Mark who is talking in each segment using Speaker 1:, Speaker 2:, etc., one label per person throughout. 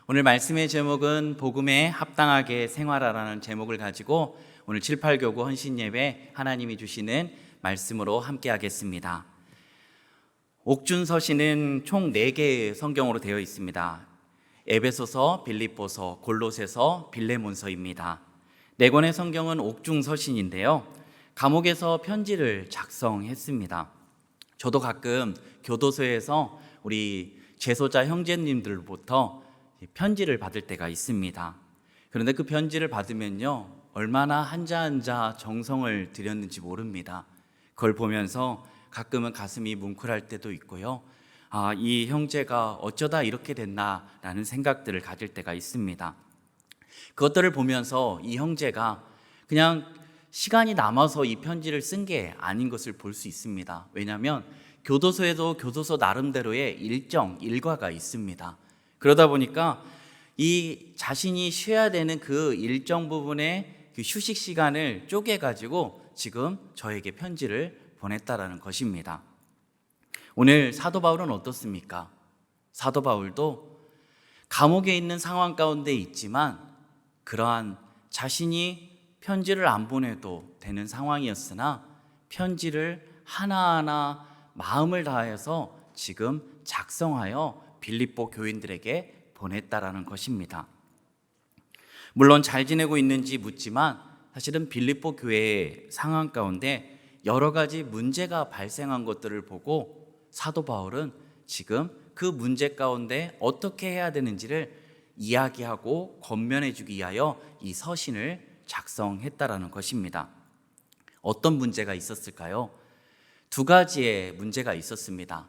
Speaker 1: 오늘 말씀의 제목은 복음에 합당하게 생활하라는 제목을 가지고 오늘 7, 8교구 헌신예배 하나님이 주시는 말씀으로 함께 하겠습니다. 옥준서신은 총 4개의 성경으로 되어 있습니다. 에베소서, 빌립보서, 골로새서, 빌레몬서입니다. 4권의 성경은 옥중서신인데요. 감옥에서 편지를 작성했습니다. 저도 가끔 교도소에서 우리 재소자 형제님들로부터 편지를 받을 때가 있습니다. 그런데 그 편지를 받으면요, 얼마나 한자 한자 정성을 들였는지 모릅니다. 그걸 보면서 가끔은 가슴이 뭉클할 때도 있고요. 이 형제가 어쩌다 이렇게 됐나라는 생각들을 가질 때가 있습니다. 그것들을 보면서 이 형제가 그냥 시간이 남아서 이 편지를 쓴 게 아닌 것을 볼 수 있습니다. 왜냐하면 교도소에도 교도소 나름대로의 일과가 있습니다. 그러다 보니까 이 자신이 쉬어야 되는 그 일정 부분의 그 휴식 시간을 쪼개가지고 지금 저에게 편지를 보냈다라는 것입니다. 오늘 사도 바울은 어떻습니까? 사도 바울도 감옥에 있는 상황 가운데 있지만 그러한 자신이 편지를 안 보내도 되는 상황이었으나 편지를 하나하나 마음을 다해서 지금 작성하여 빌립보 교인들에게 보냈다라는 것입니다. 물론 잘 지내고 있는지 묻지만 사실은 빌립보 교회의 상황 가운데 여러 가지 문제가 발생한 것들을 보고 사도 바울은 지금 그 문제 가운데 어떻게 해야 되는지를 이야기하고 권면해 주기 위하여 이 서신을 작성했다라는 것입니다. 어떤 문제가 있었을까요? 2가지의 문제가 있었습니다.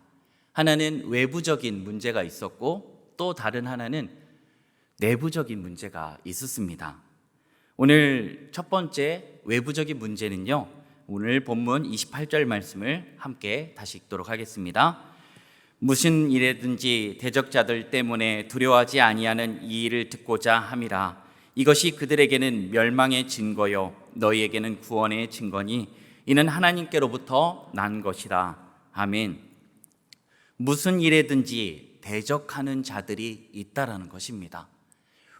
Speaker 1: 하나는 외부적인 문제가 있었고 또 다른 하나는 내부적인 문제가 있었습니다. 오늘 첫 번째 외부적인 문제는요, 오늘 본문 28절 말씀을 함께 다시 읽도록 하겠습니다. 무슨 일에든지 대적자들 때문에 두려워하지 아니하는 이 일을 듣고자 함이라. 이것이 그들에게는 멸망의 증거요 너희에게는 구원의 증거니 이는 하나님께로부터 난 것이라. 아멘. 무슨 일에든지 대적하는 자들이 있다라는 것입니다.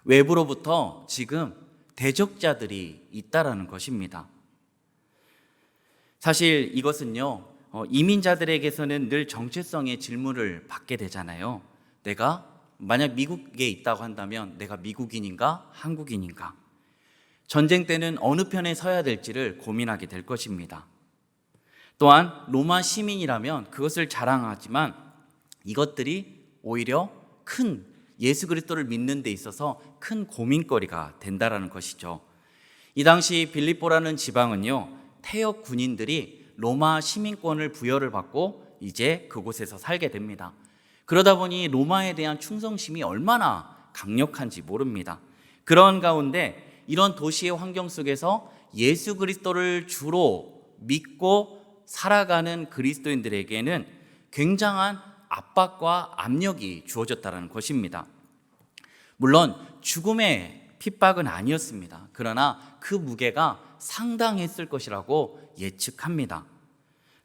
Speaker 1: 외부로부터 지금 대적자들이 있다라는 것입니다. 사실 이것은요, 이민자들에게서는 늘 정체성의 질문을 받게 되잖아요. 내가 만약 미국에 있다고 한다면 내가 미국인인가 한국인인가? 전쟁 때는 어느 편에 서야 될지를 고민하게 될 것입니다. 또한 로마 시민이라면 그것을 자랑하지만 이것들이 오히려 큰 예수 그리스도를 믿는 데 있어서 큰 고민거리가 된다라는 것이죠. 이 당시 빌립보라는 지방은요, 태역 군인들이 로마 시민권을 부여를 받고 이제 그곳에서 살게 됩니다. 그러다 보니 로마에 대한 충성심이 얼마나 강력한지 모릅니다. 그런 가운데 이런 도시의 환경 속에서 예수 그리스도를 주로 믿고 살아가는 그리스도인들에게는 굉장한 압박과 압력이 주어졌다는 것입니다. 물론 죽음의 핍박은 아니었습니다. 그러나 그 무게가 상당했을 것이라고 예측합니다.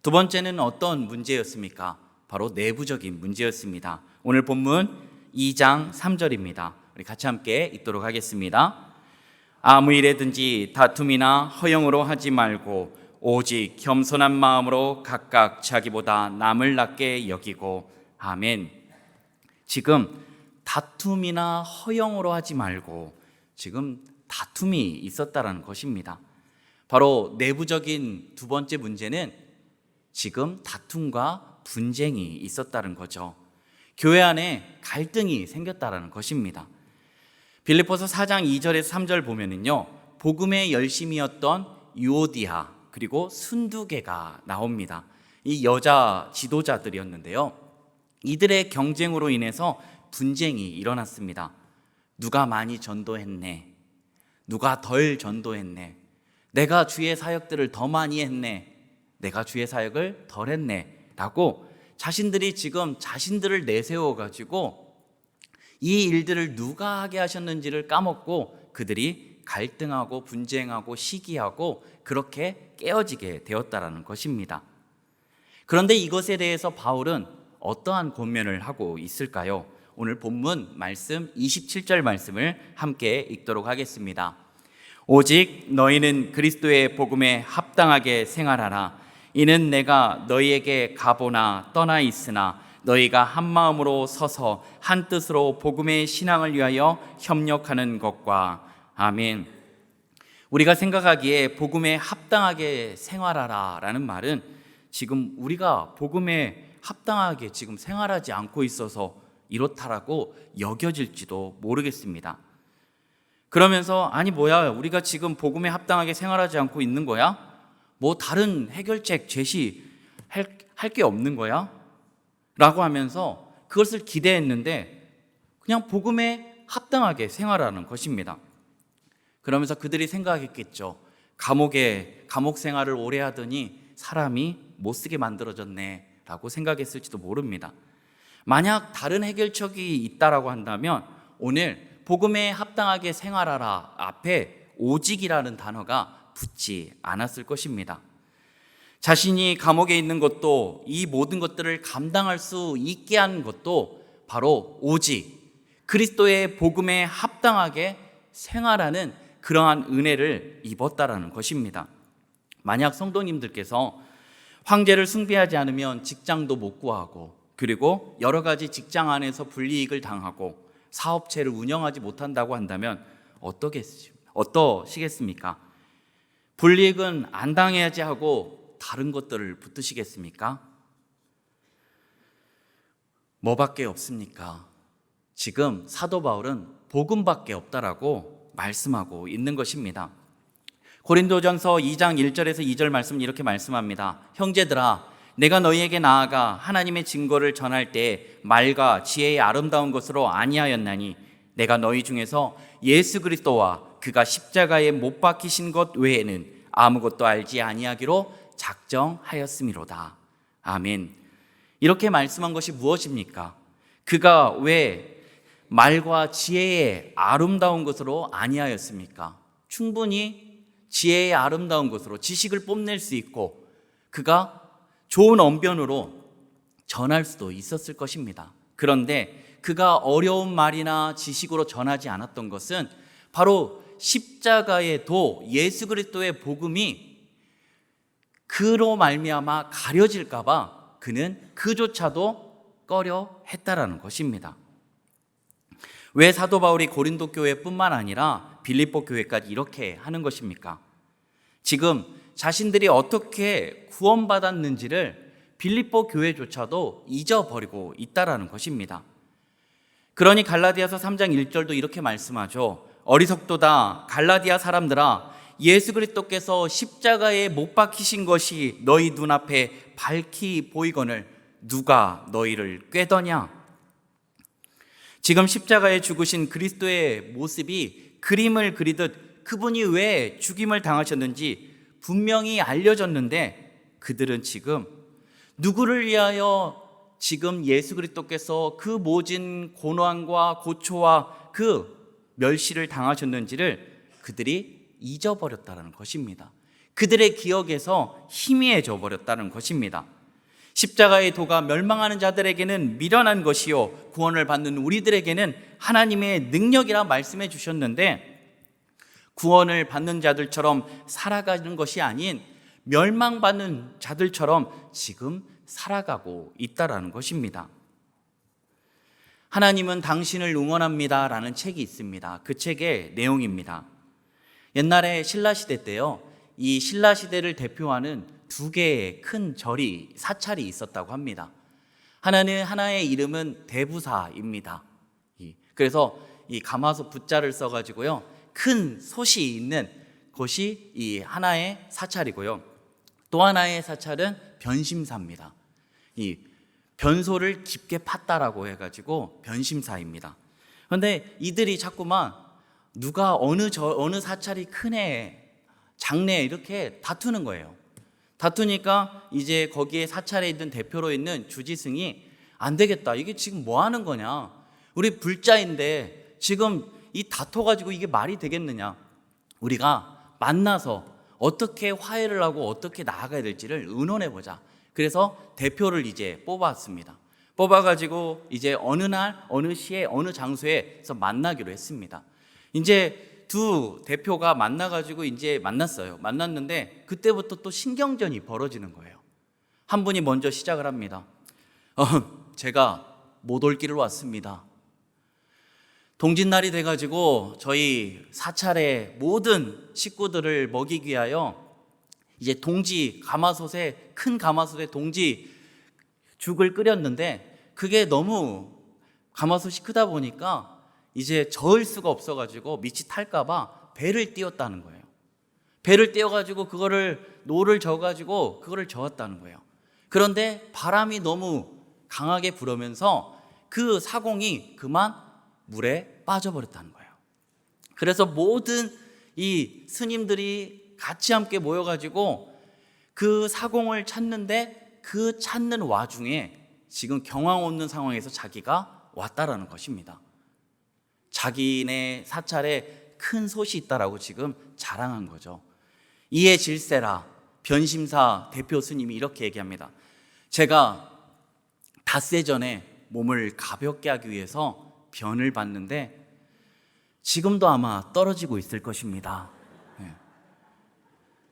Speaker 1: 2번째는 어떤 문제였습니까? 바로 내부적인 문제였습니다. 오늘 본문 2장 3절입니다. 우리 같이 함께 읽도록 하겠습니다. 아무 일에든지 다툼이나 허영으로 하지 말고 오직 겸손한 마음으로 각각 자기보다 남을 낮게 여기고. 아멘. 지금 다툼이나 허영으로 하지 말고 지금 다툼이 있었다라는 것입니다. 바로 내부적인 2번째 문제는 지금 다툼과 분쟁이 있었다는 거죠. 교회 안에 갈등이 생겼다라는 것입니다. 빌립보서 4장 2절에서 3절 보면은요, 복음의 열심이었던 유오디아 그리고 순두개가 나옵니다. 이 여자 지도자들이었는데요, 이들의 경쟁으로 인해서 분쟁이 일어났습니다. 누가 많이 전도했네, 누가 덜 전도했네, 내가 주의 사역들을 더 많이 했네, 내가 주의 사역을 덜 했네 라고 자신들이 지금 자신들을 내세워가지고 이 일들을 누가 하게 하셨는지를 까먹고 그들이 갈등하고 분쟁하고 시기하고 그렇게 깨어지게 되었다라는 것입니다. 그런데 이것에 대해서 바울은 어떠한 권면을 하고 있을까요? 오늘 본문 말씀 27절 말씀을 함께 읽도록 하겠습니다. 오직 너희는 그리스도의 복음에 합당하게 생활하라. 이는 내가 너희에게 가보나 떠나 있으나 너희가 한 마음으로 서서 한 뜻으로 복음의 신앙을 위하여 협력하는 것과. 아멘. 우리가 생각하기에 복음에 합당하게 생활하라 라는 말은 지금 우리가 복음에 합당하게 지금 생활하지 않고 있어서 이렇다라고 여겨질지도 모르겠습니다. 그러면서 아니 뭐야, 우리가 지금 복음에 합당하게 생활하지 않고 있는 거야? 뭐 다른 해결책 제시할 게 없는 거야? 라고 하면서 그것을 기대했는데 그냥 복음에 합당하게 생활하는 것입니다. 그러면서 그들이 생각했겠죠. 감옥 생활을 오래 하더니 사람이 못쓰게 만들어졌네 라고 생각했을지도 모릅니다. 만약 다른 해결책이 있다라고 한다면 오늘 복음에 합당하게 생활하라 앞에 오직이라는 단어가 붙지 않았을 것입니다. 자신이 감옥에 있는 것도, 이 모든 것들을 감당할 수 있게 한 것도 바로 오직 그리스도의 복음에 합당하게 생활하는 그러한 은혜를 입었다라는 것입니다. 만약 성도님들께서 황제를 숭배하지 않으면 직장도 못 구하고, 그리고 여러 가지 직장 안에서 불이익을 당하고 사업체를 운영하지 못한다고 한다면 어떠시겠습니까? 불이익은 안 당해야지 하고 다른 것들을 붙드시겠습니까? 뭐밖에 없습니까? 지금 사도 바울은 복음밖에 없다라고 말씀하고 있는 것입니다. 고린도전서 2장 1절에서 2절 말씀 이렇게 말씀합니다. 형제들아, 내가 너희에게 나아가 하나님의 증거를 전할 때 말과 지혜의 아름다운 것으로 아니하였나니 내가 너희 중에서 예수 그리스도와 그가 십자가에 못 박히신 것 외에는 아무것도 알지 아니하기로 작정하였음이로다. 아멘. 이렇게 말씀한 것이 무엇입니까? 그가 왜 말과 지혜의 아름다운 것으로 아니하였습니까? 충분히 지혜의 아름다운 것으로 지식을 뽐낼 수 있고 그가 좋은 언변으로 전할 수도 있었을 것입니다. 그런데 그가 어려운 말이나 지식으로 전하지 않았던 것은 바로 십자가의 도, 예수 그리스도의 복음이 그로 말미암아 가려질까 봐 그는 그조차도 꺼려 했다라는 것입니다. 왜 사도 바울이 고린도 교회뿐만 아니라 빌립보 교회까지 이렇게 하는 것입니까? 지금 자신들이 어떻게 구원받았는지를 빌립보 교회조차도 잊어버리고 있다라는 것입니다. 그러니 갈라디아서 3장 1절도 이렇게 말씀하죠. 어리석도다 갈라디아 사람들아, 예수 그리스도께서 십자가에 못 박히신 것이 너희 눈앞에 밝히 보이거늘 누가 너희를 꾀더냐? 지금 십자가에 죽으신 그리스도의 모습이 그림을 그리듯 그분이 왜 죽임을 당하셨는지 분명히 알려졌는데 그들은 지금 누구를 위하여 지금 예수 그리스도께서 그 모진 고난과 고초와 그 멸시를 당하셨는지를 그들이 잊어버렸다는 것입니다. 그들의 기억에서 희미해져 버렸다는 것입니다. 십자가의 도가 멸망하는 자들에게는 미련한 것이요 구원을 받는 우리들에게는 하나님의 능력이라 말씀해 주셨는데 구원을 받는 자들처럼 살아가는 것이 아닌 멸망받는 자들처럼 지금 살아가고 있다라는 것입니다. 하나님은 당신을 응원합니다 라는 책이 있습니다. 그 책의 내용입니다. 옛날에 신라시대 때요, 이 신라시대를 대표하는 두 개의 큰 사찰이 있었다고 합니다. 하나의 이름은 대부사입니다. 그래서 이 가마솥 붓자를 써가지고요, 큰 솥이 있는 곳이 이 하나의 사찰이고요. 또 하나의 사찰은 변심사입니다. 이 변소를 깊게 팠다라고 해가지고 변심사입니다. 그런데 이들이 자꾸만 누가 어느 사찰이 크네, 작네 이렇게 다투는 거예요. 다투니까 이제 거기에 사찰에 있는 대표로 있는 주지승이 안 되겠다. 이게 지금 뭐 하는 거냐? 우리 불자인데 지금 이 다퉈가지고 이게 말이 되겠느냐? 우리가 만나서 어떻게 화해를 하고 어떻게 나아가야 될지를 의논해 보자. 그래서 대표를 이제 뽑았습니다. 뽑아가지고 이제 어느 날, 어느 시에, 어느 장소에서 만나기로 했습니다. 이제 두 대표가 만나가지고 이제 만났어요. 만났는데 그때부터 또 신경전이 벌어지는 거예요. 한 분이 먼저 시작을 합니다. 제가 못 올 길을 왔습니다. 동짓날이 돼가지고 저희 사찰의 모든 식구들을 먹이기 위하여 이제 큰 가마솥에 동지 죽을 끓였는데 그게 너무 가마솥이 크다 보니까 이제 저을 수가 없어가지고 밑이 탈까봐 배를 띄웠다는 거예요. 배를 띄워가지고 그거를 노를 져가지고 그거를 저었다는 거예요. 그런데 바람이 너무 강하게 불으면서 그 사공이 그만 물에 빠져버렸다는 거예요. 그래서 모든 이 스님들이 같이 함께 모여가지고 그 사공을 찾는데 그 찾는 와중에 지금 경황 없는 상황에서 자기가 왔다라는 것입니다. 자기네 사찰에 큰 솥이 있다라고 지금 자랑한 거죠. 이에 질세라 변심사 대표 스님이 이렇게 얘기합니다. 제가 닷새 전에 몸을 가볍게 하기 위해서 변을 봤는데 지금도 아마 떨어지고 있을 것입니다.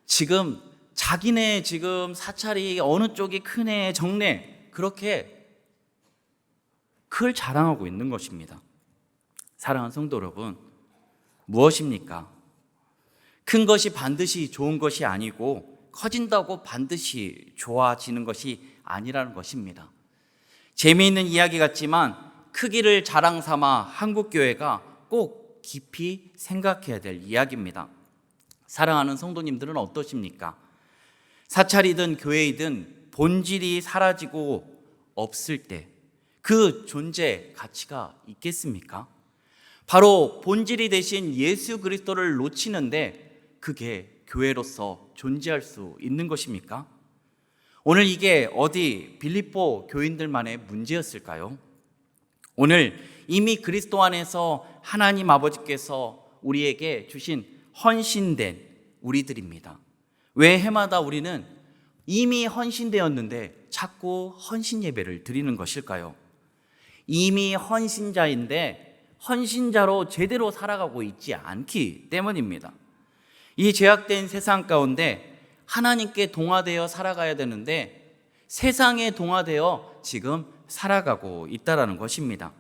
Speaker 1: 지금 자기네 지금 사찰이 어느 쪽이 크네 적네 그렇게 그걸 자랑하고 있는 것입니다. 사랑하는 성도 여러분, 무엇입니까? 큰 것이 반드시 좋은 것이 아니고 커진다고 반드시 좋아지는 것이 아니라는 것입니다. 재미있는 이야기 같지만 크기를 자랑 삼아 한국교회가 꼭 깊이 생각해야 될 이야기입니다. 사랑하는 성도님들은 어떠십니까? 사찰이든 교회이든 본질이 사라지고 없을 때 그 존재 가치가 있겠습니까? 바로 본질이 되신 예수 그리스도를 놓치는데 그게 교회로서 존재할 수 있는 것입니까? 오늘 이게 어디 빌립보 교인들만의 문제였을까요? 오늘 이미 그리스도 안에서 하나님 아버지께서 우리에게 주신 헌신된 우리들입니다. 왜 해마다 우리는 이미 헌신되었는데 자꾸 헌신 예배를 드리는 것일까요? 이미 헌신자인데 헌신자로 제대로 살아가고 있지 않기 때문입니다. 이 죄악된 세상 가운데 하나님께 동화되어 살아가야 되는데 세상에 동화되어 지금 살아가고 있다는 것입니다.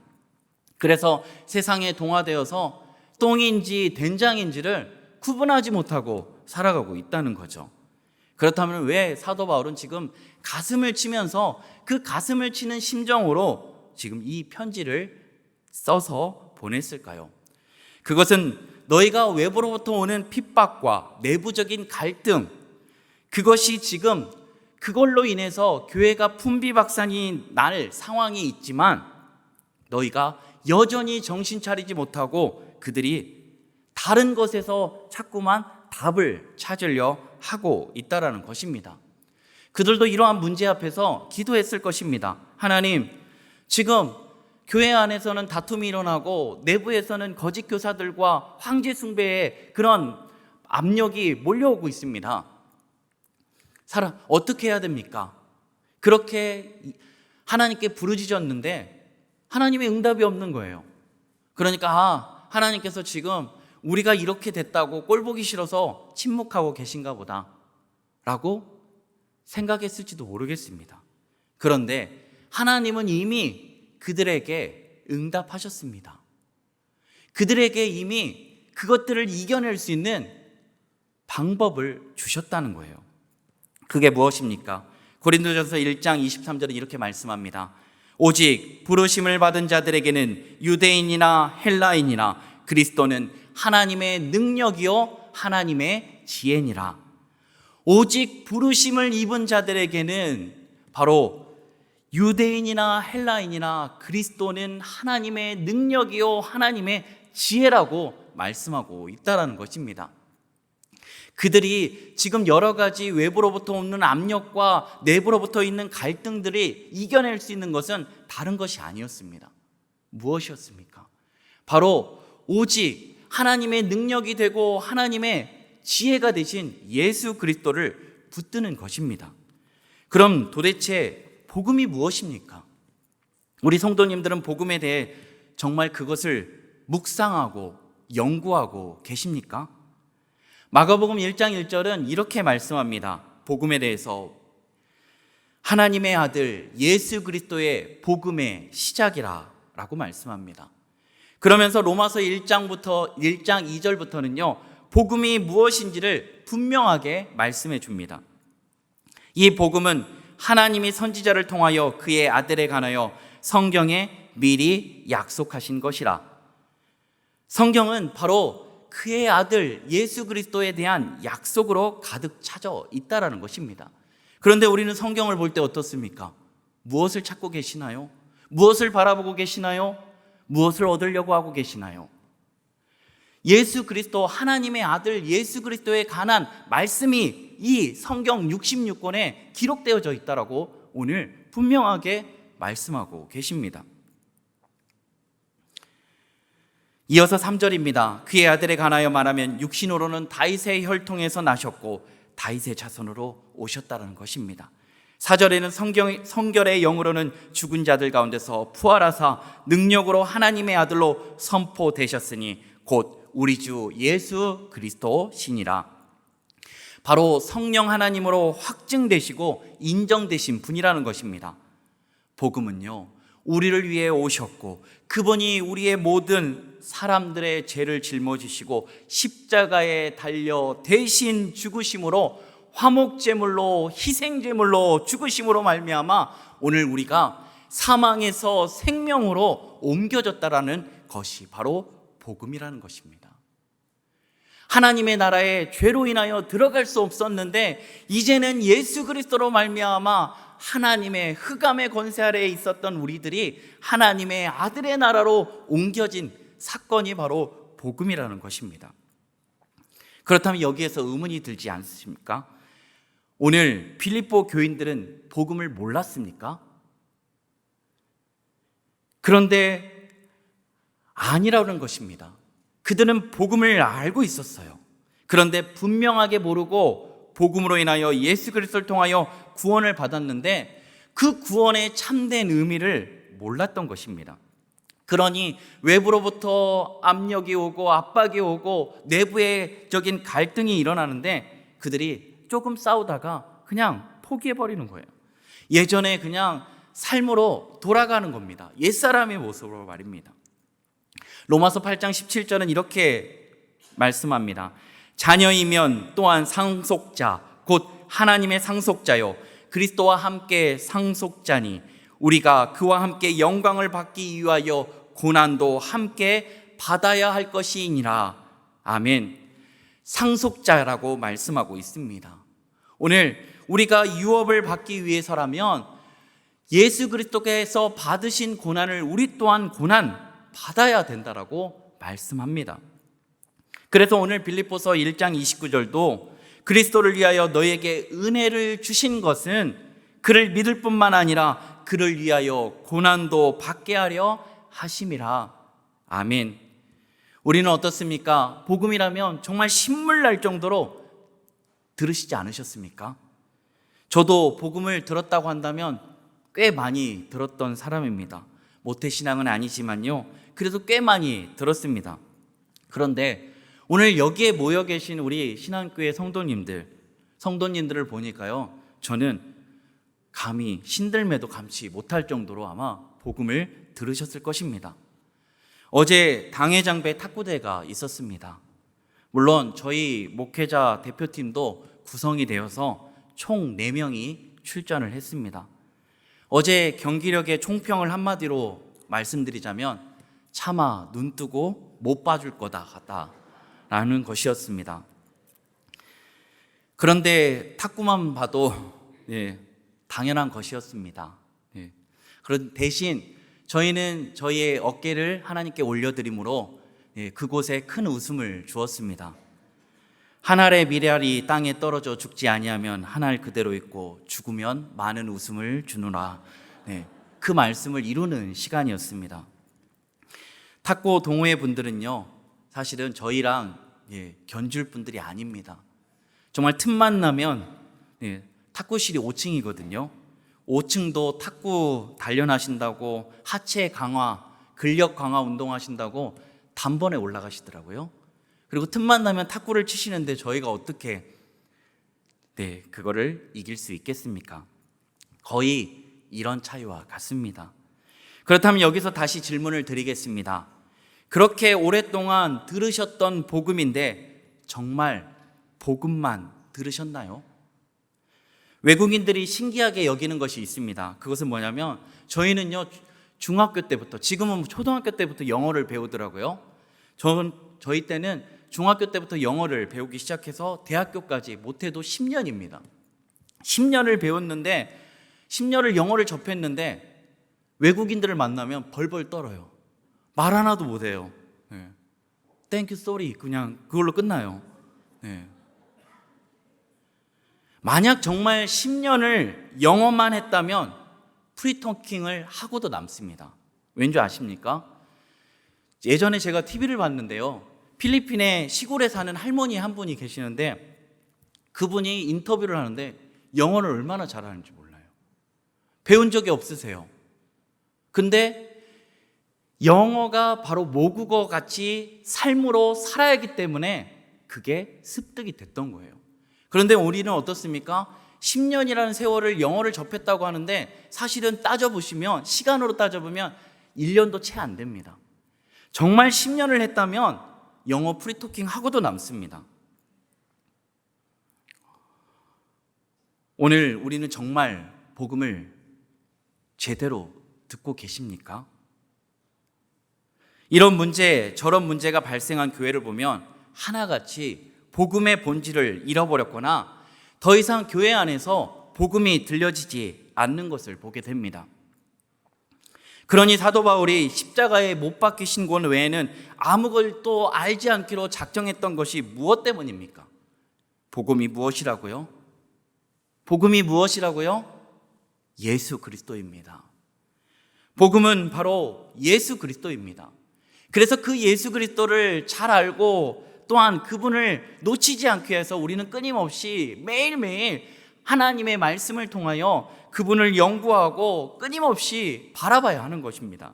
Speaker 1: 그래서 세상에 동화되어서 똥인지 된장인지를 구분하지 못하고 살아가고 있다는 거죠. 그렇다면 왜 사도 바울은 지금 가슴을 치면서 그 가슴을 치는 심정으로 지금 이 편지를 써서 보냈을까요? 그것은 너희가 외부로부터 오는 핍박과 내부적인 갈등, 그것이 지금 그걸로 인해서 교회가 풍비박산이 날 상황이 있지만 너희가 여전히 정신 차리지 못하고 그들이 다른 것에서 자꾸만 답을 찾으려 하고 있다라는 것입니다. 그들도 이러한 문제 앞에서 기도했을 것입니다. 하나님, 지금 교회 안에서는 다툼이 일어나고 내부에서는 거짓 교사들과 황제 숭배의 그런 압력이 몰려오고 있습니다. 어떻게 해야 됩니까? 그렇게 하나님께 부르짖었는데 하나님의 응답이 없는 거예요. 그러니까 하나님께서 지금 우리가 이렇게 됐다고 꼴보기 싫어서 침묵하고 계신가 보다 라고 생각했을지도 모르겠습니다. 그런데 하나님은 이미 그들에게 응답하셨습니다. 그들에게 이미 그것들을 이겨낼 수 있는 방법을 주셨다는 거예요. 그게 무엇입니까? 고린도전서 1장 23절은 이렇게 말씀합니다. 오직 부르심을 받은 자들에게는 유대인이나 헬라인이나 그리스도는 하나님의 능력이요 하나님의 지혜니라. 오직 부르심을 입은 자들에게는 바로 유대인이나 헬라인이나 그리스도는 하나님의 능력이요 하나님의 지혜라고 말씀하고 있다는 것입니다. 그들이 지금 여러 가지 외부로부터 오는 압력과 내부로부터 있는 갈등들이 이겨낼 수 있는 것은 다른 것이 아니었습니다. 무엇이었습니까? 바로 오직 하나님의 능력이 되고 하나님의 지혜가 되신 예수 그리스도를 붙드는 것입니다. 그럼 도대체 복음이 무엇입니까? 우리 성도님들은 복음에 대해 정말 그것을 묵상하고 연구하고 계십니까? 마가복음 1장 1절은 이렇게 말씀합니다. 복음에 대해서 하나님의 아들 예수 그리스도의 복음의 시작이라 라고 말씀합니다. 그러면서 로마서 1장 2절부터는요 복음이 무엇인지를 분명하게 말씀해 줍니다. 이 복음은 하나님이 선지자를 통하여 그의 아들에 관하여 성경에 미리 약속하신 것이라. 성경은 바로 그의 아들 예수 그리스도에 대한 약속으로 가득 차져 있다라는 것입니다. 그런데 우리는 성경을 볼 때 어떻습니까? 무엇을 찾고 계시나요? 무엇을 바라보고 계시나요? 무엇을 얻으려고 하고 계시나요? 예수 그리스도, 하나님의 아들 예수 그리스도에 관한 말씀이 이 성경 66권에 기록되어져 있다라고 오늘 분명하게 말씀하고 계십니다. 이어서 3절입니다. 그의 아들에 관하여 말하면 육신으로는 다윗의 혈통에서 나셨고 다윗의 자손으로 오셨다는 것입니다. 4절에는 성결의 영으로는 죽은 자들 가운데서 부활하사 능력으로 하나님의 아들로 선포되셨으니 곧 우리 주 예수 그리스도시니라. 바로 성령 하나님으로 확증되시고 인정되신 분이라는 것입니다. 복음은요 우리를 위해 오셨고 그분이 우리의 모든 사람들의 죄를 짊어지시고 십자가에 달려 대신 죽으심으로 화목제물로 희생제물로 죽으심으로 말미암아 오늘 우리가 사망에서 생명으로 옮겨졌다라는 것이 바로 복음이라는 것입니다. 하나님의 나라에 죄로 인하여 들어갈 수 없었는데 이제는 예수 그리스도로 말미암아 하나님의 흑암의 권세 아래에 있었던 우리들이 하나님의 아들의 나라로 옮겨진 사건이 바로 복음이라는 것입니다. 그렇다면 여기에서 의문이 들지 않으십니까? 오늘 빌립보 교인들은 복음을 몰랐습니까? 그런데 아니라는 것입니다. 그들은 복음을 알고 있었어요. 그런데 분명하게 모르고 복음으로 인하여 예수 그리스도를 통하여 구원을 받았는데 그 구원의 참된 의미를 몰랐던 것입니다. 그러니 외부로부터 압력이 오고 압박이 오고 내부적인 갈등이 일어나는데 그들이 조금 싸우다가 그냥 포기해버리는 거예요. 예전에 그냥 삶으로 돌아가는 겁니다. 옛사람의 모습으로 말입니다. 로마서 8장 17절은 이렇게 말씀합니다. 자녀이면 또한 상속자 곧 하나님의 상속자요 그리스도와 함께 상속자니 우리가 그와 함께 영광을 받기 위하여 고난도 함께 받아야 할 것이니라. 아멘. 상속자라고 말씀하고 있습니다. 오늘 우리가 유업을 받기 위해서라면 예수 그리스도께서 받으신 고난을 우리 또한 고난 받아야 된다라고 말씀합니다. 그래서 오늘 빌립보서 1장 29절도 그리스도를 위하여 너에게 은혜를 주신 것은 그를 믿을 뿐만 아니라 그를 위하여 고난도 받게 하려 하심이라. 아멘. 우리는 어떻습니까? 복음이라면 정말 신물 날 정도로 들으시지 않으셨습니까? 저도 복음을 들었다고 한다면 꽤 많이 들었던 사람입니다. 모태신앙은 아니지만요 그래도 꽤 많이 들었습니다. 그런데 오늘 여기에 모여 계신 우리 신앙교회 성도님들을 보니까요 저는 감히 신들매도 감지 못할 정도로 아마 복음을 들으셨을 것입니다. 어제 당회장배 탁구대가 있었습니다. 물론 저희 목회자 대표팀도 구성이 되어서 총 4명이 출전을 했습니다. 어제 경기력의 총평을 한마디로 말씀드리자면 차마 눈 뜨고 못 봐줄 거다라는 것이었습니다. 그런데 탁구만 봐도 당연한 것이었습니다. 그런 대신 저희는 저희의 어깨를 하나님께 올려드림으로 그곳에 큰 웃음을 주었습니다. 한 알의 미랄이 땅에 떨어져 죽지 아니하면 한 알 그대로 있고 죽으면 많은 웃음을 주노라. 그 말씀을 이루는 시간이었습니다. 탁구 동호회 분들은요 사실은 저희랑 견줄 분들이 아닙니다. 정말 틈만 나면 탁구실이 5층이거든요 5층도 탁구 단련하신다고, 하체 강화, 근력 강화 운동하신다고 단번에 올라가시더라고요. 그리고 틈만 나면 탁구를 치시는데 저희가 어떻게 그거를 이길 수 있겠습니까? 거의 이런 차이와 같습니다. 그렇다면 여기서 다시 질문을 드리겠습니다. 그렇게 오랫동안 들으셨던 복음인데 정말 복음만 들으셨나요? 외국인들이 신기하게 여기는 것이 있습니다. 그것은 뭐냐면 저희는요, 중학교 때부터, 지금은 초등학교 때부터 영어를 배우더라고요. 저희 때는 중학교 때부터 영어를 배우기 시작해서 대학교까지 못해도 10년입니다. 10년을 배웠는데, 10년을 영어를 접했는데 외국인들을 만나면 벌벌 떨어요. 말 하나도 못해요. Thank you, sorry, 그냥 그걸로 끝나요. 만약 정말 10년을 영어만 했다면 프리토킹을 하고도 남습니다. 왠지 아십니까? 예전에 제가 TV를 봤는데요, 필리핀의 시골에 사는 할머니 한 분이 계시는데 그분이 인터뷰를 하는데 영어를 얼마나 잘하는지 몰라요. 배운 적이 없으세요. 근데 영어가 바로 모국어 같이 삶으로 살아야 하기 때문에 그게 습득이 됐던 거예요. 그런데 우리는 어떻습니까? 10년이라는 세월을 영어를 접했다고 하는데 사실은 따져보시면, 시간으로 따져보면 1년도 채 안 됩니다. 정말 10년을 했다면 영어 프리토킹 하고도 남습니다. 오늘 우리는 정말 복음을 제대로 듣고 계십니까? 이런 문제, 저런 문제가 발생한 교회를 보면 하나같이 복음의 본질을 잃어버렸거나 더 이상 교회 안에서 복음이 들려지지 않는 것을 보게 됩니다. 그러니 사도 바울이 십자가에 못 박히신 것 외에는 아무것도 알지 않기로 작정했던 것이 무엇 때문입니까? 복음이 무엇이라고요? 복음이 무엇이라고요? 예수 그리스도입니다. 복음은 바로 예수 그리스도입니다. 그래서 그 예수 그리스도를 잘 알고 또한 그분을 놓치지 않기 위해서 우리는 끊임없이 매일매일 하나님의 말씀을 통하여 그분을 연구하고 끊임없이 바라봐야 하는 것입니다.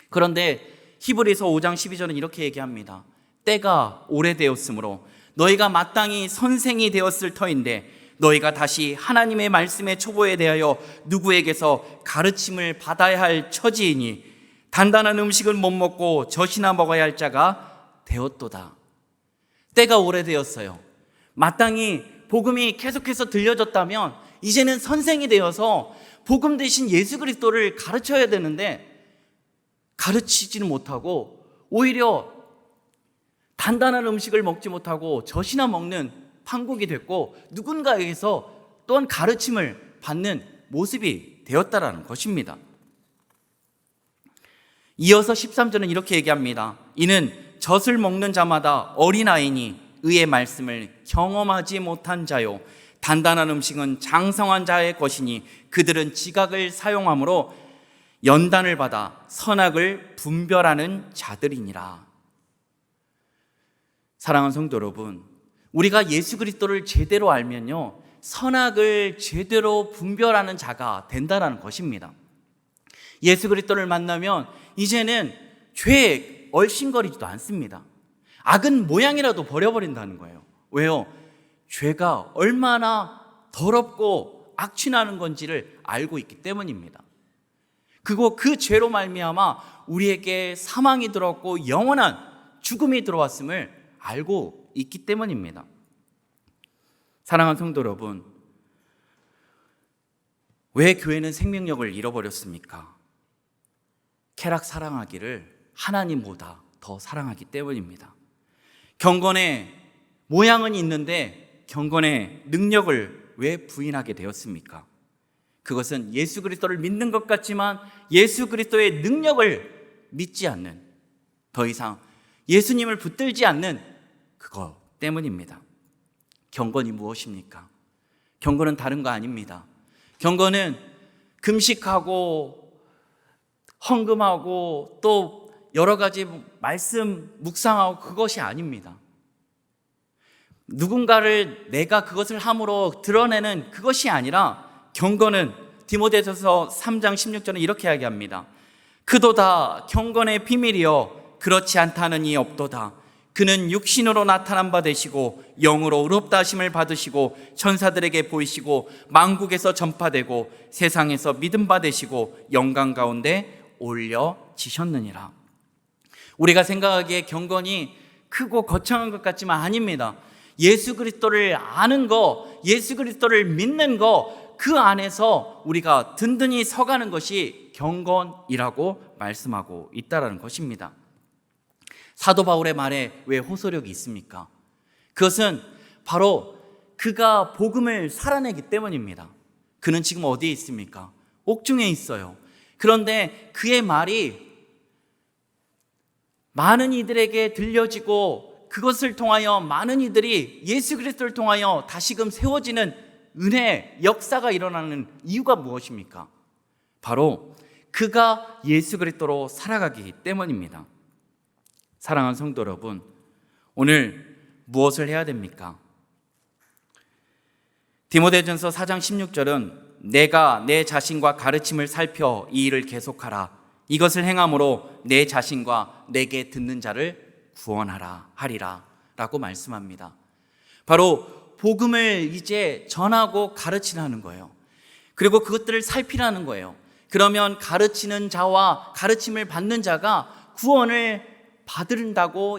Speaker 1: 그런데 히브리서 5장 12절은 이렇게 얘기합니다. 때가 오래되었으므로 너희가 마땅히 선생이 되었을 터인데 너희가 다시 하나님의 말씀의 초보에 대하여 누구에게서 가르침을 받아야 할 처지이니 단단한 음식을 못 먹고 젖이나 먹어야 할 자가 되었도다. 때가 오래되었어요. 마땅히 복음이 계속해서 들려졌다면 이제는 선생이 되어서 복음 대신 예수 그리스도를 가르쳐야 되는데 가르치지는 못하고 오히려 단단한 음식을 먹지 못하고 젖이나 먹는 판국이 됐고 누군가에게서 또한 가르침을 받는 모습이 되었다라는 것입니다. 이어서 13절은 이렇게 얘기합니다. 이는 젖을 먹는 자마다 어린아이니 의의 말씀을 경험하지 못한 자요 단단한 음식은 장성한 자의 것이니 그들은 지각을 사용함으로 연단을 받아 선악을 분별하는 자들이니라. 사랑하는 성도 여러분, 우리가 예수 그리스도를 제대로 알면요 선악을 제대로 분별하는 자가 된다는 것입니다. 예수 그리스도를 만나면 이제는 죄에 얼씬거리지도 않습니다. 악은 모양이라도 버려버린다는 거예요. 왜요? 죄가 얼마나 더럽고 악취나는 건지를 알고 있기 때문입니다. 그리고 그 죄로 말미암아 우리에게 사망이 들어왔고 영원한 죽음이 들어왔음을 알고 있기 때문입니다. 사랑하는 성도 여러분, 왜 교회는 생명력을 잃어버렸습니까? 쾌락 사랑하기를 하나님보다 더 사랑하기 때문입니다. 경건의 모양은 있는데 경건의 능력을 왜 부인하게 되었습니까? 그것은 예수 그리스도를 믿는 것 같지만 예수 그리스도의 능력을 믿지 않는, 더 이상 예수님을 붙들지 않는 그것 때문입니다. 경건이 무엇입니까? 경건은 다른 거 아닙니다. 경건은 금식하고 헌금하고 또 여러 가지 말씀 묵상하고 그것이 아닙니다. 누군가를 내가 그것을 함으로 드러내는 그것이 아니라 경건은 디모데전서 3장 16절은 이렇게 이야기합니다. 그도다 경건의 비밀이여 그렇지 않다는 이 없도다. 그는 육신으로 나타난 바 되시고 영으로 의롭다 하심을 받으시고 천사들에게 보이시고 만국에서 전파되고 세상에서 믿음 받으시고 영광 가운데 올려지셨느니라. 우리가 생각하기에 경건이 크고 거창한 것 같지만 아닙니다. 예수 그리스도를 아는 거, 예수 그리스도를 믿는 거, 그 안에서 우리가 든든히 서가는 것이 경건이라고 말씀하고 있다는 것입니다. 사도 바울의 말에 왜 호소력이 있습니까? 그것은 바로 그가 복음을 살아내기 때문입니다. 그는 지금 어디에 있습니까? 옥중에 있어요. 그런데 그의 말이 많은 이들에게 들려지고 그것을 통하여 많은 이들이 예수 그리스도를 통하여 다시금 세워지는 은혜, 역사가 일어나는 이유가 무엇입니까? 바로 그가 예수 그리스도로 살아가기 때문입니다. 사랑하는 성도 여러분, 오늘 무엇을 해야 됩니까? 디모데전서 4장 16절은 내가 내 자신과 가르침을 살펴 이 일을 계속하라. 이것을 행함으로 내 자신과 내게 듣는 자를 구원하라 하리라 라고 말씀합니다. 바로 복음을 이제 전하고 가르치라는 거예요. 그리고 그것들을 살피라는 거예요. 그러면 가르치는 자와 가르침을 받는 자가 구원을 받는다고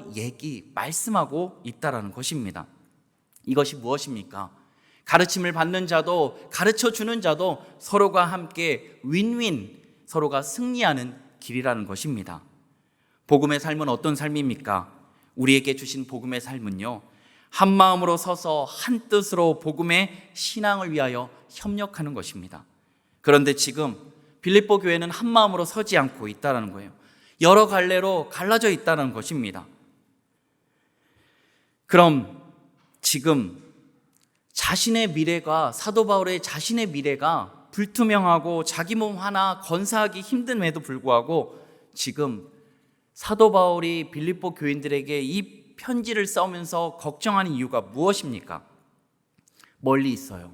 Speaker 1: 말씀하고 있다는 것입니다. 이것이 무엇입니까? 가르침을 받는 자도 가르쳐 주는 자도 서로가 함께 윈윈, 서로가 승리하는 길이라는 것입니다. 복음의 삶은 어떤 삶입니까? 우리에게 주신 복음의 삶은요, 한 마음으로 서서 한 뜻으로 복음의 신앙을 위하여 협력하는 것입니다. 그런데 지금 빌립보 교회는 한 마음으로 서지 않고 있다는 거예요. 여러 갈래로 갈라져 있다는 것입니다. 그럼 지금 자신의 미래가, 사도 바울의 자신의 미래가 불투명하고 자기 몸 하나 건사하기 힘듦에도 불구하고 지금 사도 바울이 빌립보 교인들에게 이 편지를 써면서 걱정하는 이유가 무엇입니까? 멀리 있어요.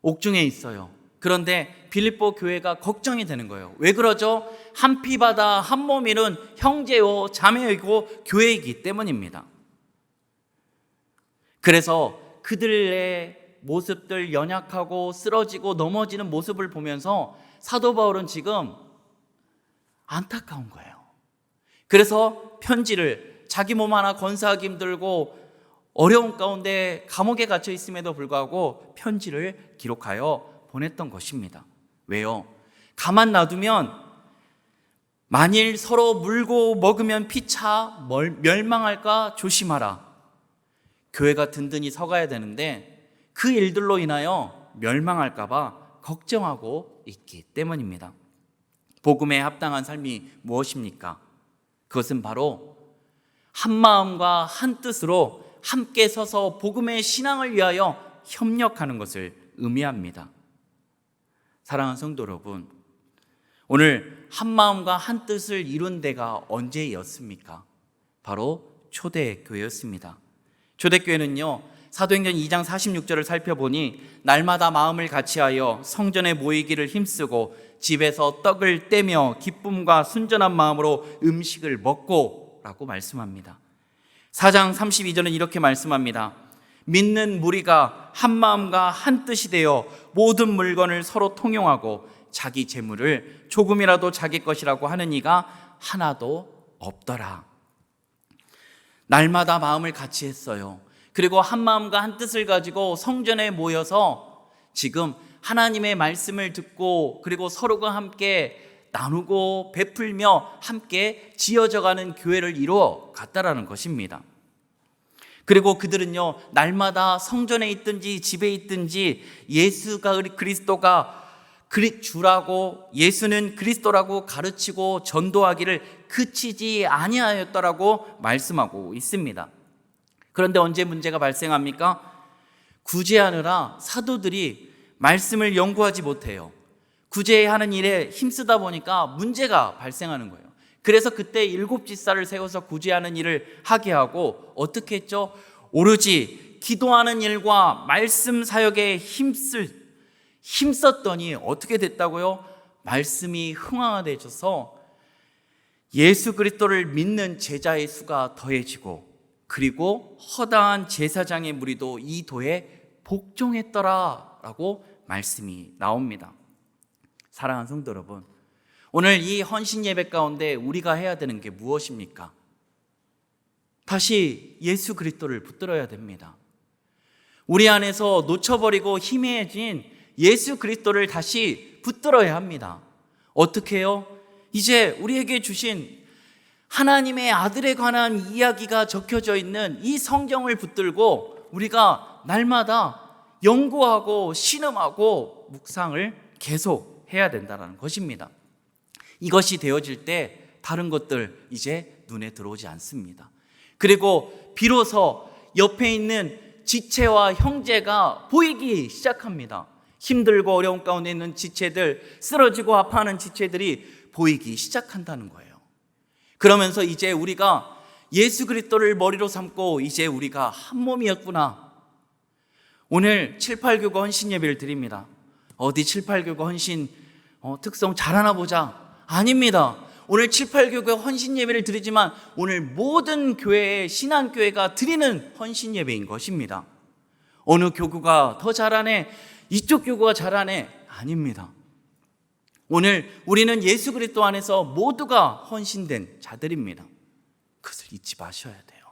Speaker 1: 옥중에 있어요. 그런데 빌립보 교회가 걱정이 되는 거예요. 왜 그러죠? 한 피바다 한 몸이는 형제요 자매이고 교회이기 때문입니다. 그래서 그들의 모습들, 연약하고 쓰러지고 넘어지는 모습을 보면서 사도 바울은 지금 안타까운 거예요. 그래서 편지를, 자기 몸 하나 건사하기 힘들고 어려운 가운데 감옥에 갇혀 있음에도 불구하고 편지를 기록하여 보냈던 것입니다. 왜요? 가만 놔두면 만일 서로 물고 먹으면 피차 멸망할까 조심하라. 교회가 든든히 서가야 되는데 그 일들로 인하여 멸망할까 봐 걱정하고 있기 때문입니다. 복음에 합당한 삶이 무엇입니까? 그것은 바로 한 마음과 한 뜻으로 함께 서서 복음의 신앙을 위하여 협력하는 것을 의미합니다. 사랑하는 성도 여러분, 오늘 한 마음과 한 뜻을 이룬 데가 언제였습니까? 바로 초대교회였습니다. 초대교회는요, 사도행전 2장 46절을 살펴보니 날마다 마음을 같이하여 성전에 모이기를 힘쓰고 집에서 떡을 떼며 기쁨과 순전한 마음으로 음식을 먹고 라고 말씀합니다. 4장 32절은 이렇게 말씀합니다. 믿는 무리가 한 마음과 한 뜻이 되어 모든 물건을 서로 통용하고 자기 재물을 조금이라도 자기 것이라고 하는 이가 하나도 없더라. 날마다 마음을 같이 했어요. 그리고 한 마음과 한 뜻을 가지고 성전에 모여서 지금 하나님의 말씀을 듣고 그리고 서로가 함께 나누고 베풀며 함께 지어져가는 교회를 이루어 갔다라는 것입니다. 그리고 그들은요, 날마다 성전에 있든지 집에 있든지 예수가 그리스도가 주라고, 예수는 그리스도라고 가르치고 전도하기를 그치지 아니하였더라고 말씀하고 있습니다. 그런데 언제 문제가 발생합니까? 구제하느라 사도들이 말씀을 연구하지 못해요. 구제하는 일에 힘쓰다 보니까 문제가 발생하는 거예요. 그래서 그때 7집사를 세워서 구제하는 일을 하게 하고 어떻게 했죠? 오로지 기도하는 일과 말씀 사역에 힘썼더니 어떻게 됐다고요? 말씀이 흥황해져서 예수 그리스도를 믿는 제자의 수가 더해지고, 그리고 허다한 제사장의 무리도 이 도에 복종했더라라고 말씀이 나옵니다. 사랑하는 성도 여러분, 오늘 이 헌신 예배 가운데 우리가 해야 되는 게 무엇입니까? 다시 예수 그리스도를 붙들어야 됩니다. 우리 안에서 놓쳐버리고 희미해진 예수 그리스도를 다시 붙들어야 합니다. 어떻게 해요? 이제 우리에게 주신 하나님의 아들에 관한 이야기가 적혀져 있는 이 성경을 붙들고 우리가 날마다 연구하고 신음하고 묵상을 계속 해야 된다는 것입니다. 이것이 되어질 때 다른 것들 이제 눈에 들어오지 않습니다. 그리고 비로소 옆에 있는 지체와 형제가 보이기 시작합니다. 힘들고 어려운 가운데 있는 지체들, 쓰러지고 아파하는 지체들이 보이기 시작한다는 거예요. 그러면서 이제 우리가 예수 그리스도를 머리로 삼고 이제 우리가 한 몸이었구나. 오늘 789 헌신 예배를 드립니다. 어디 789 헌신 특성 잘하나 보자. 아닙니다. 오늘 789 헌신 예배를 드리지만 오늘 모든 교회의 신앙교회가 드리는 헌신 예배인 것입니다. 어느 교구가 더 잘하네, 이쪽 교구가 잘하네, 아닙니다. 오늘 우리는 예수 그리스도 안에서 모두가 헌신된 자들입니다. 그것을 잊지 마셔야 돼요.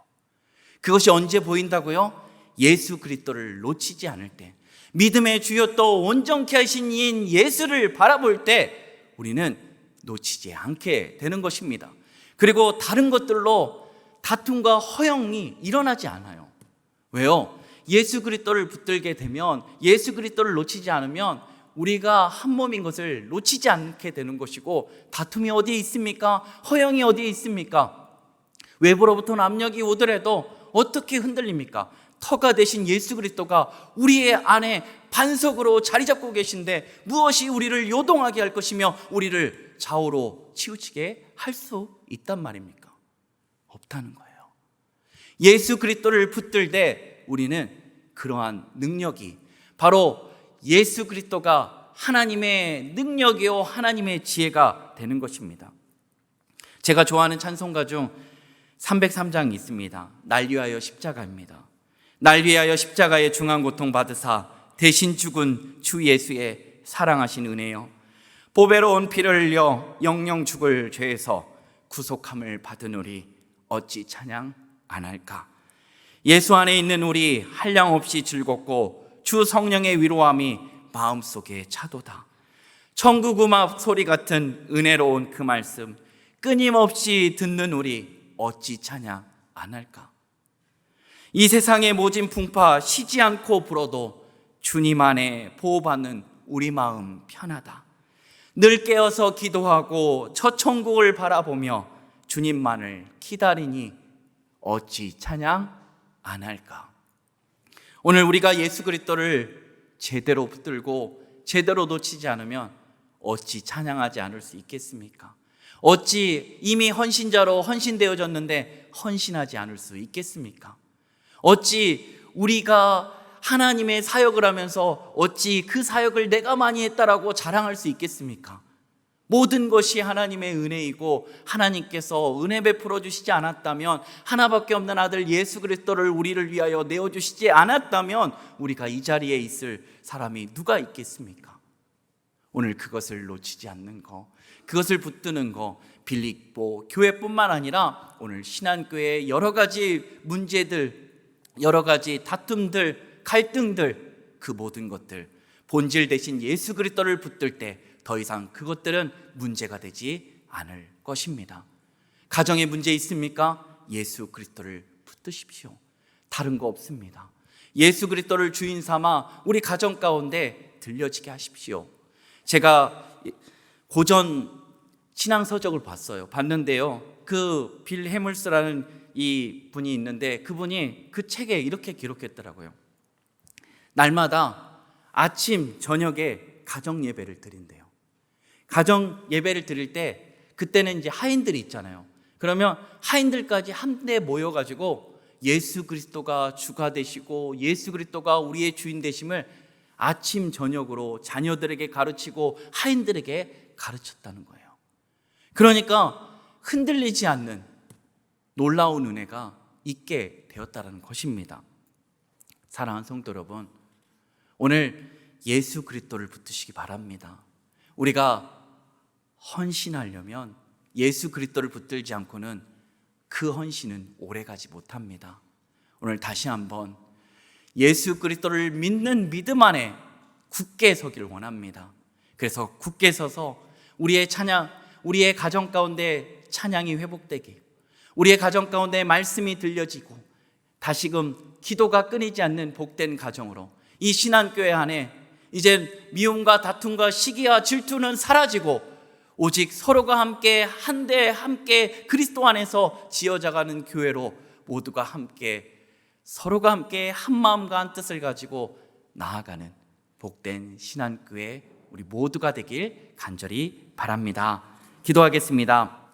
Speaker 1: 그것이 언제 보인다고요? 예수 그리스도를 놓치지 않을 때, 믿음의 주요 또 온전케 하신 이인 예수를 바라볼 때 우리는 놓치지 않게 되는 것입니다. 그리고 다른 것들로 다툼과 허영이 일어나지 않아요. 왜요? 예수 그리스도를 붙들게 되면, 예수 그리스도를 놓치지 않으면 우리가 한 몸인 것을 놓치지 않게 되는 것이고, 다툼이 어디에 있습니까? 허영이 어디에 있습니까? 외부로부터 압력이 오더라도 어떻게 흔들립니까? 터가 되신 예수 그리스도가 우리의 안에 반석으로 자리 잡고 계신데 무엇이 우리를 요동하게 할 것이며 우리를 좌우로 치우치게 할 수 있단 말입니까? 없다는 거예요. 예수 그리스도를 붙들 때 우리는 그러한 능력이, 바로 예수 그리스도가 하나님의 능력이요 하나님의 지혜가 되는 것입니다. 제가 좋아하는 찬송가 중 303장이 있습니다. 날 위하여 십자가입니다. 날 위하여 십자가의 중한 고통 받으사 대신 죽은 주 예수의 사랑하신 은혜요, 보배로운 피를 흘려 영영 죽을 죄에서 구속함을 받은 우리 어찌 찬양 안 할까? 예수 안에 있는 우리 한량없이 즐겁고 주 성령의 위로함이 마음속에 차도다. 천국 음악 소리 같은 은혜로운 그 말씀 끊임없이 듣는 우리 어찌 찬양 안 할까? 이 세상의 모진 풍파 쉬지 않고 불어도 주님 안에 보호받는 우리 마음 편하다. 늘 깨어서 기도하고 첫 천국을 바라보며 주님만을 기다리니 어찌 찬양 안 할까? 오늘 우리가 예수 그리스도를 제대로 붙들고 제대로 놓치지 않으면 어찌 찬양하지 않을 수 있겠습니까? 어찌 이미 헌신자로 헌신되어졌는데 헌신하지 않을 수 있겠습니까? 어찌 우리가 하나님의 사역을 하면서 어찌 그 사역을 내가 많이 했다라고 자랑할 수 있겠습니까? 모든 것이 하나님의 은혜이고 하나님께서 은혜 베풀어 주시지 않았다면, 하나밖에 없는 아들 예수 그리스도를 우리를 위하여 내어주시지 않았다면 우리가 이 자리에 있을 사람이 누가 있겠습니까? 오늘 그것을 놓치지 않는 거, 그것을 붙드는 거, 빌립보 교회뿐만 아니라 오늘 신한교회의 여러 가지 문제들, 여러 가지 다툼들, 갈등들, 그 모든 것들 본질 대신 예수 그리스도를 붙들 때 더 이상 그것들은 문제가 되지 않을 것입니다. 가정에 문제 있습니까? 예수 그리스도를 붙드십시오. 다른 거 없습니다. 예수 그리스도를 주인 삼아 우리 가정 가운데 들려지게 하십시오. 제가 고전 신앙서적을 봤는데요, 그 빌 해물스라는 이 분이 있는데 그분이 그 책에 이렇게 기록했더라고요. 날마다 아침 저녁에 가정 예배를 드린대요. 가정 예배를 드릴 때 그때는 이제 하인들이 있잖아요. 그러면 하인들까지 한데 모여가지고 예수 그리스도가 주가 되시고 예수 그리스도가 우리의 주인 되심을 아침 저녁으로 자녀들에게 가르치고 하인들에게 가르쳤다는 거예요. 그러니까 흔들리지 않는 놀라운 은혜가 있게 되었다는 것입니다. 사랑하는 성도 여러분, 오늘 예수 그리스도를 붙드시기 바랍니다. 우리가 헌신하려면 예수 그리스도를 붙들지 않고는 그 헌신은 오래가지 못합니다. 오늘 다시 한번 예수 그리스도를 믿는 믿음 안에 굳게 서기를 원합니다. 그래서 굳게 서서 우리의 찬양, 우리의 가정 가운데 찬양이 회복되기, 우리의 가정 가운데 말씀이 들려지고 다시금 기도가 끊이지 않는 복된 가정으로 이 신한교회 안에 이제 미움과 다툼과 시기와 질투는 사라지고 오직 서로가 함께 한데 함께 그리스도 안에서 지어져가는 교회로 모두가 함께 서로가 함께 한 마음과 한 뜻을 가지고 나아가는 복된 신한교회 우리 모두가 되길 간절히 바랍니다. 기도하겠습니다.